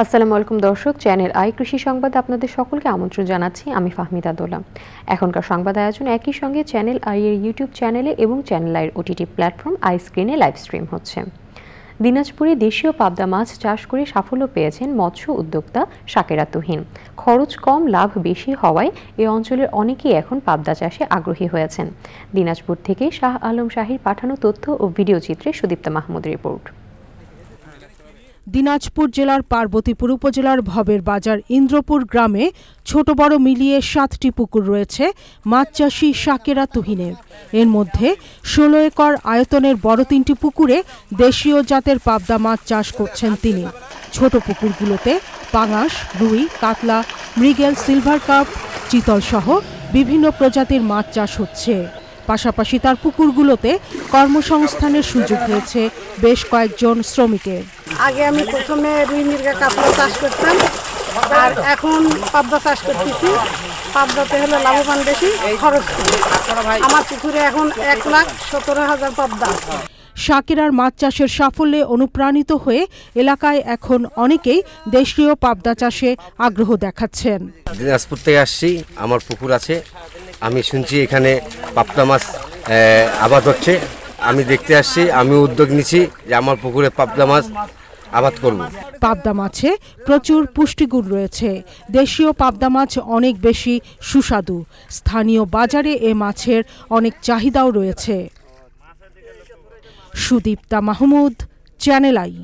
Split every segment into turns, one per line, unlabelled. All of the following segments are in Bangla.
আসসালামু আলাইকুম দর্শক, চ্যানেল আই কৃষি সংবাদ আপনাদের সকলকে আমন্ত্রণ জানাচ্ছি। আমি ফাহমিদা দোলা। এখনকার সংবাদ আয়োজন একই সঙ্গে চ্যানেল আই এর ইউটিউব চ্যানেলে এবং চ্যানেল আই এর ওটিটি প্ল্যাটফর্ম আই স্ক্রিনে লাইভ স্ট্রিম হচ্ছে। দিনাজপুরে দেশীয় পাবদা মাছ চাষ করে সাফল্য পেয়েছেন মৎস্য উদ্যোক্তা শাকেরা তুহিন। খরচ কম, লাভ বেশি হওয়ায় এই অঞ্চলের অনেকেই এখন পাবদা চাষে আগ্রহী হয়েছেন। দিনাজপুর থেকে শাহ আলম শাহীর পাঠানো তথ্য ও ভিডিও চিত্রে সুদীপ্তা মাহমুদের রিপোর্ট।
দিনাজপুর জেলার পার্বতীপুর উপজেলার ভবের বাজার ইন্দ্রপুর গ্রামে ছোট বড় মিলিয়ে 7টি পুকুর রয়েছে মাছ চাষি শাকেরা তুহিনের। এর মধ্যে 16 একর আয়তনের বড় 3টি পুকুরে দেশীয় জাতের পাবদা মাছ চাষ করছেন তিনি। ছোট পুকুরগুলোতে পাঙাশ, রুই, কাতলা, মৃগেল, সিলভার কাপ, চিতল সহ বিভিন্ন প্রজাতির মাছ চাষ হচ্ছে। পাশাপাশি তার পুকুরগুলোতে কর্মসংস্থানের সুযোগ হয়েছে বেশ কয়েকজন শ্রমিকের।
আগে আমি প্রথমে রুই, মৃগেল, কাতলা চাষ করতাম, আর এখন পাবদা চাষ করতেছি। পাবদাতে হলে লাভবান বেশি, খরচ কম। আমার পুকুরে এখন 1,17,000 পাবদা।
শাকেরার মাছ চাষের সাফল্যে অনুপ্রাণিত হয়ে এলাকায় এখন অনেকেই দেশীয় পাবদা চাষে আগ্রহ দেখাচ্ছেন।
দিনাজপুর থেকে আসছি, আমার পুকুর আছে। আমি শুনছি এখানে পাবদা মাছ আবাদ হচ্ছে। আমি দেখতে আসছি, আমি উদ্যোগ নিচ্ছি যে আমার পুকুরে পাবদা মাছ আবাদ করব।
পাবদা মাছে প্রচুর পুষ্টিগুণ রয়েছে। দেশীয় পাবদা মাছ অনেক বেশি সুস্বাদু। স্থানীয় বাজারে এ মাছের অনেক চাহিদাও রয়েছে। Sudipta Mahmud, channel I.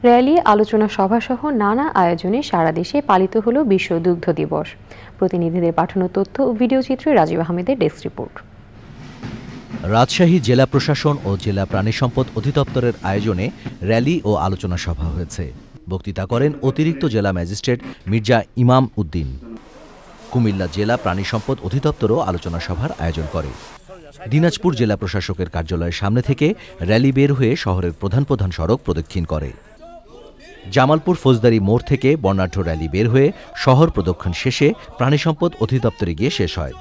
Rally, আলোচনা সভা সহ নানা আয়োজনে সারা দেশে পালিত হলো বিশ্ব দুগ্ধ দিবস। প্রতিনিধিদের পাঠানো তথ্য ও ভিডিও চিত্রে রাজীব আহমেদের ডেস্ক রিপোর্ট।
রাজশাহী জেলা প্রশাসন ও জেলা প্রাণী সম্পদ অধিদপ্তরের আয়োজনে র্যালি ও আলোচনা সভা হয়েছে। বক্তৃতা করেন অতিরিক্ত জেলা ম্যাজিস্ট্রেট মির্জা ইমাম উদ্দিন। কুমিল্লা জেলা প্রাণী সম্পদ অধিদপ্তরও আলোচনা সভার আয়োজন করে। দিনাজপুর জেলা প্রশাসকের কার্যালয়ের সামনে থেকে র্যালি বের হয়ে শহরের প্রধান প্রধান সড়ক প্রদক্ষিণ করে। জামালপুর ফৌজদারি মোড় থেকে বর্ণাঢ্য র্যালি বের হয়ে শহর প্রদক্ষিণ শেষে প্রাণী সম্পদ অধিদপ্তরে গিয়ে শেষ হয়।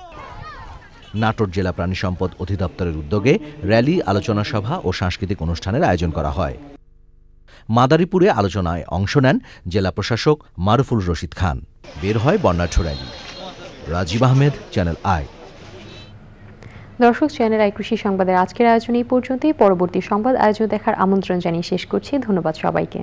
নাটোর জেলা প্রাণী সম্পদ অধিদপ্তরের উদ্যোগে র্যালি, আলোচনা সভা ও সাংস্কৃতিক অনুষ্ঠানের আয়োজন করা হয়। মাদারীপুরে আলোচনায় অংশ নেন জেলা প্রশাসক মারুফুল রশিদ খান। বের হয় বর্ণাঢ্য rally. Rajib Ahmed, channel I.
দর্শক, চ্যানেল আই কৃষি সংবাদের আজকের আয়োজন এই পর্যন্তই। পরবর্তী সংবাদ আয়োজন দেখার আমন্ত্রণ জানিয়ে শেষ করছি। ধন্যবাদ সবাইকে।